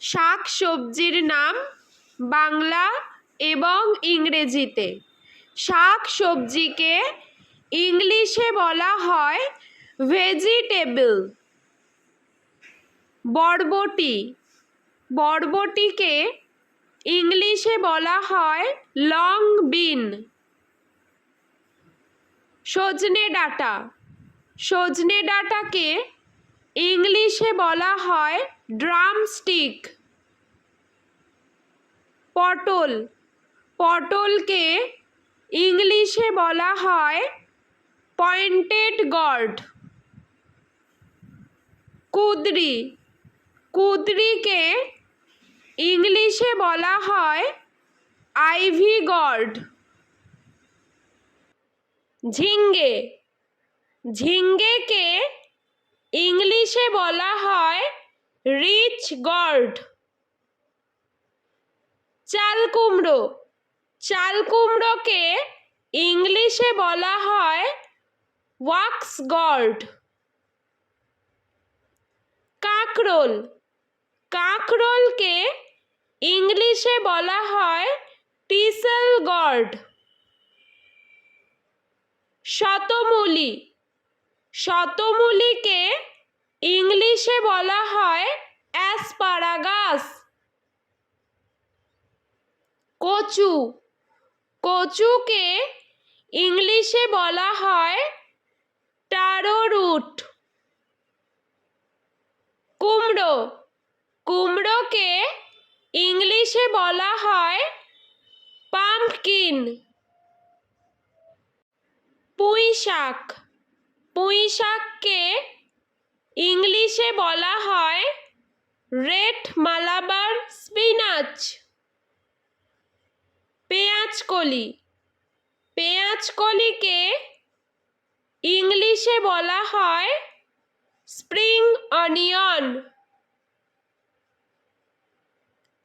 শাক সবজির নাম বাংলা এবং ইংরেজিতে। শাক সবজিকে ইংলিশে বলা হয় ভেজিটেবল। বরবটি, বরবটিকে ইংলিশে বলা হয় লং বিন। সজনে ডাঁটা, সজনে ডাঁটাকে ইংলিশে বলা হয় ড্রামস্টিক। পটল, পটলকে ইংলিশে বলা হয় পয়েন্টেড গর্ড। কুঁদরি, কুঁদরিকে ইংলিশে বলা হয় আইভি গর্ড। ঝিঙ্গে, ঝিঙ্গেকে ইংলিশে বলা হয় রিচ গর্ড। চাল কুমড়ো, চাল কুমড়োকে ইংলিশে বলা হয় ওয়াক্স গর্ড। কাঁকরোল, কাঁকরোলকে ইংলিশে বলা হয় টিসেল গর্ড। শতমূলি, শতমূলিকে ইংলিশে বলা হয় অ্যাসপারাগাস। কচু, কচুকে ইংলিশে বলা হয় টারো রুট। কুমড়ো, কুমড়োকে ইংলিশে বলা হয় পাম্পকিন। পুঁই শাক, পুঁই শাককে ইংলিশে বলা হয় রেড মালাবার স্পিনাচ। পেঁয়াজকলি, পেঁয়াজকলিকে ইংলিশে বলা হয় স্প্রিং অনিয়ন।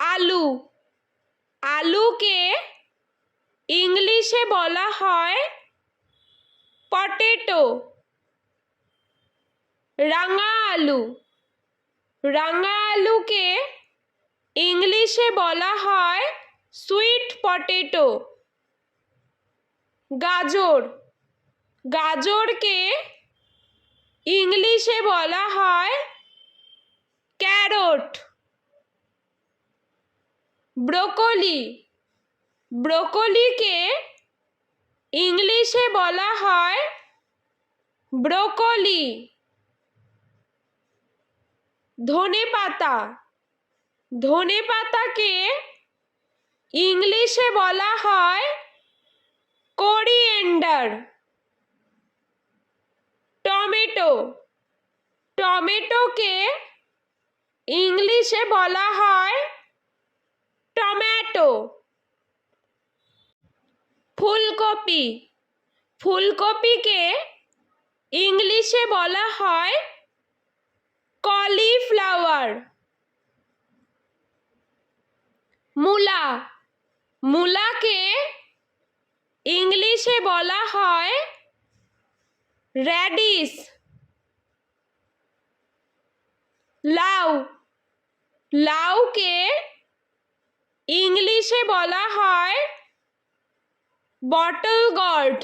আলু, আলুকে ইংলিশে বলা হয় পটেটো। রাঙা আলু, রাঙা আলুকে ইংলিশে বলা হয় সুইট পটেটো। গাজর, গাজরকে ইংলিশে বলা হয় ক্যারট। ব্রোকলি, ব্রোকলিকে ইংলিশে বলা হয় ব্রোকলি। ধনেপাতা, ধনেপাতাকে ইংলিশে বলা হয় কোরিয়েন্ডার। টমেটো, টমেটোকে ইংলিশে বলা হয় টমেটো। ফুলকপি, ফুলকপিকে ইংলিশে বলা হয় কলিফ্লাওয়ার। মূলা, মূলাকে ইংলিশে বলা হয় র্যাডিশ। লাউ, লাউকে ইংলিশে বলা হয় বটল গর্ড।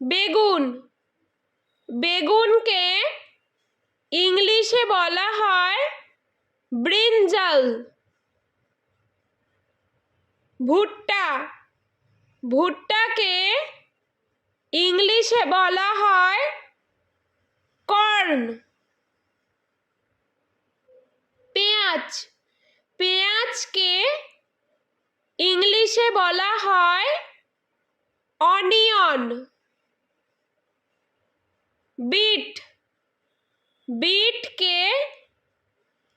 বেগুন, বেগুনকে ইংলিশে বলা হয় ব্রিনজাল। ভুট্টা, ভুট্টাকে ইংলিশে বলা হয় কর্ন। পেঁয়াজ, পেঁয়াজকে ইংলিশে বলা হয় অনিয়ন। বিট, বিটকে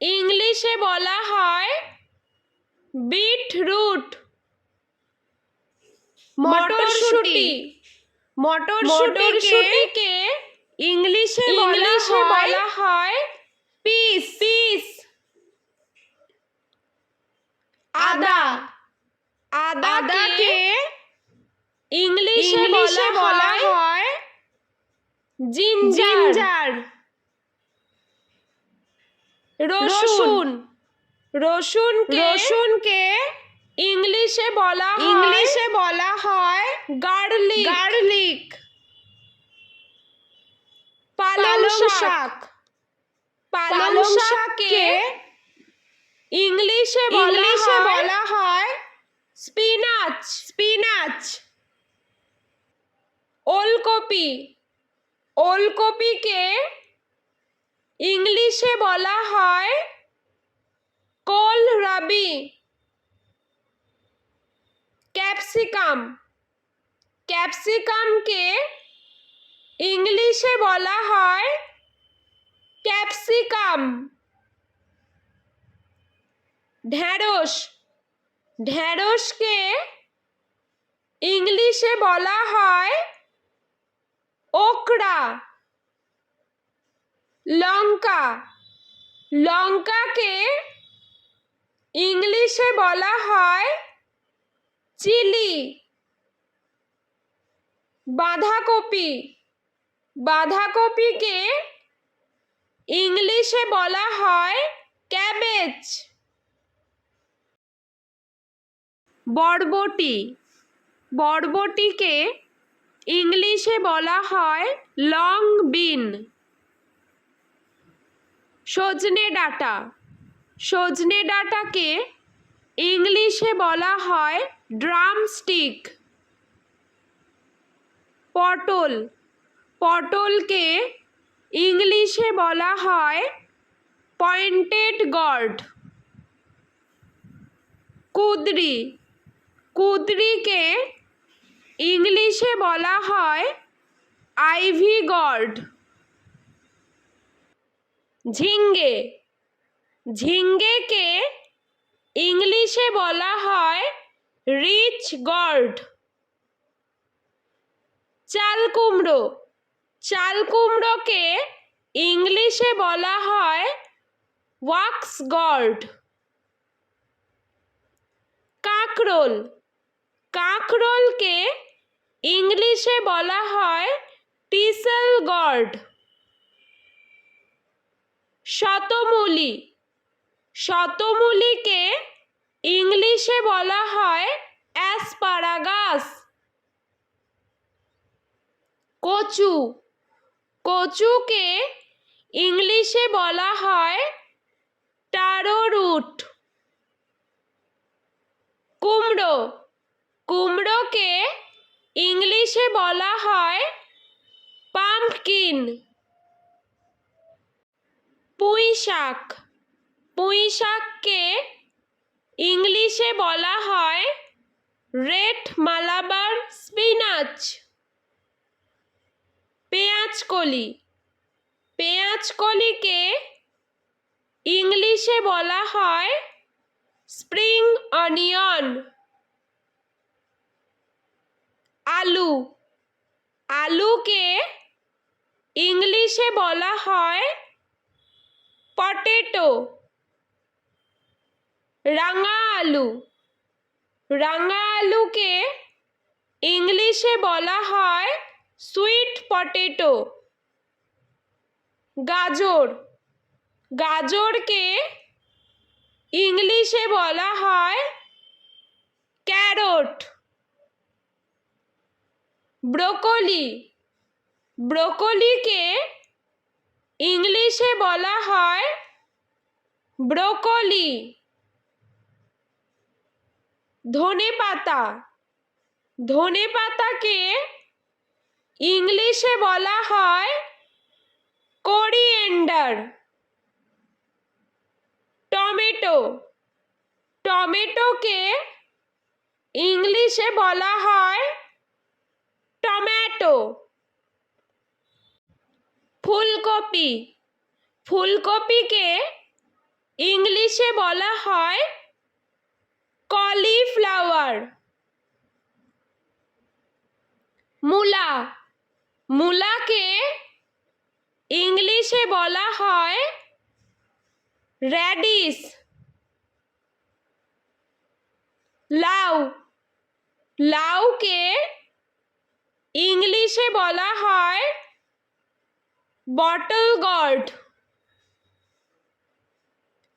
ইংলিশে বলা হয় বিটরুট। মটরশুঁটি, মটরশুঁটিকে ইংলিশে বলা হয় পিস। পিস। আদা, আদাকে ইংলিশে বলা হয় জিঞ্জার। রসুন। রসুনকে ইংলিশে বলা হয় গার্লিক। পালং শাক। পালং শাককে ইংলিশে বলা হয় স্পিনাচ। ওলকপিকে ইংলিশে বলা হয় কোলরাবি। ক্যাপসিকামকে ইংলিশে বলা হয় ক্যাপসিকাম। ঢেঁড়সকে ইংলিশে বলা হয় ওকরা। লঙ্কাকে ইংলিশে বলা হয় চিলি। বাঁধাকপিকে ইংলিশে বলা হয় ক্যাবেজ। বরবটিকে ইংলিশে বলা হয় লং বিন। সজনে ডাঁটাকে ইংলিশে বলা হয় ড্রামস্টিক। পটলকে ইংলিশে বলা হয় পয়েন্টেড গর্ড। কুঁদরিকে ইংলিশে বলা হয় আইভি গর্ড। ঝিঙ্গেকে ইংলিশে বলা হয় রিচ গর্ড। চালকুমড়োকে ইংলিশে বলা হয় ওয়াক্স গর্ড। কাঁকরোলকে ইংলিশে বলা হয় টিসেল গর্ড। শতমূলিকে ইংলিশে বলা হয় অ্যাসপারাগাস। কচুকে ইংলিশে বলা হয় টারো রুট। কুমড়োকে ইংলিশে বলা হয় পাম্পকিন। পুঁইশাককে ইংলিশে বলা হয় রেড মালাবার স্পিনাচ। পেঁয়াজকলিকে ইংলিশে বলা হয় স্প্রিং অনিয়ন। আলুকে ইংলিশে বলা হয় পটেটো। রাঙা আলুকে ইংলিশে বলা হয় সুইট পটেটো। গাজরকে ইংলিশে বলা হয় ক্যারট। ব্রোকলিকে ইংলিশে বলা হয় ব্রোকলি। ধনেপাতাকে ইংলিশে বলা হয় কোরিয়েন্ডার। টমেটোকে ইংলিশে বলা হয় টমেটো। ফুলকপিকে ইংলিশে বলা হয় কলিফ্লাওয়ার। মূলাকে ইংলিশে বলা হয় র্যাডিশ। লাউকে ইংলিশে বলা হয় বটল গর্ড।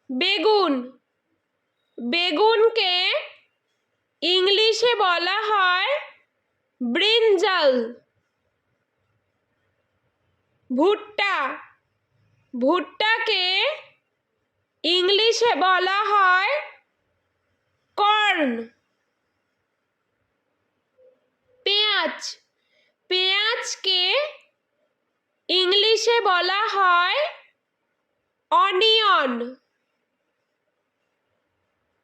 বেগুন বেগুনকে ইংলিশে বলা হয় ব্রিনজাল। ভুট্টা ভুট্টাকে ইংলিশে বলা হয় কর্ন। পেঁয়াজ পেঁয়াজকে ইংলিশে বলা হয় অনিয়ন।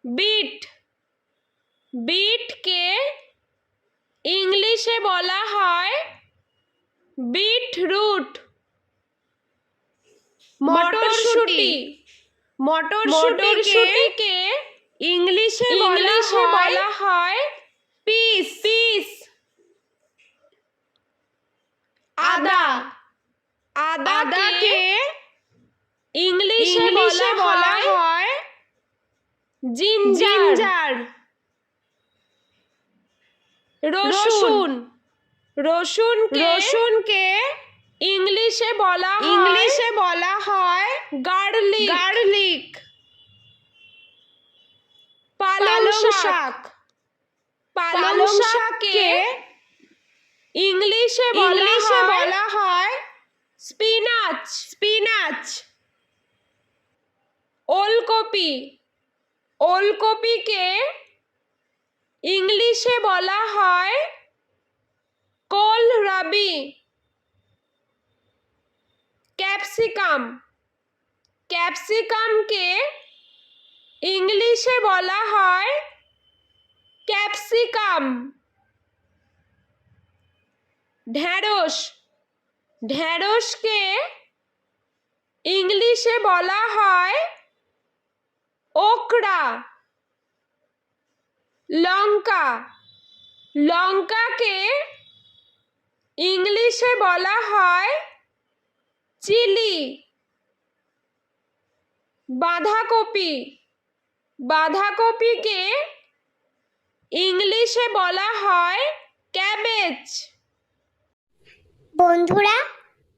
বিট বিটকে ইংলিশে বলা হয় বিটরুট। মটরশুঁটি মটরশুঁটিকে ইংলিশে বলা হয় পিস পিস। আদা আদাকে ইংলিশে বলা হয় জিঞ্জার। রসুন রসুনকে ইংলিশে বলা হয় গার্লিক। পালং শাককে ইংলিশে বলা হয় স্পিনাচ। ওলকপিকে ইংলিশে বলা হয় কোলরাবি। ক্যাপসিকামকে ইংলিশে বলা হয় ক্যাপসিকাম। ঢেঁড়সকে ইংলিশে বলা হয় ওকরা। লঙ্কাকে ইংলিশে বলা হয় চিলি। বাঁধাকপিকে ইংলিশে বলা হয় ক্যাবেজ। বন্ধুরা,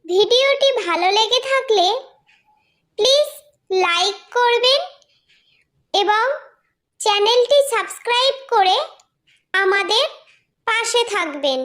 ভিডিওটি ভালো লেগে থাকলে প্লিজ লাইক করবেন এবং চ্যানেলটি সাবস্ক্রাইব করে আমাদের পাশে থাকবেন।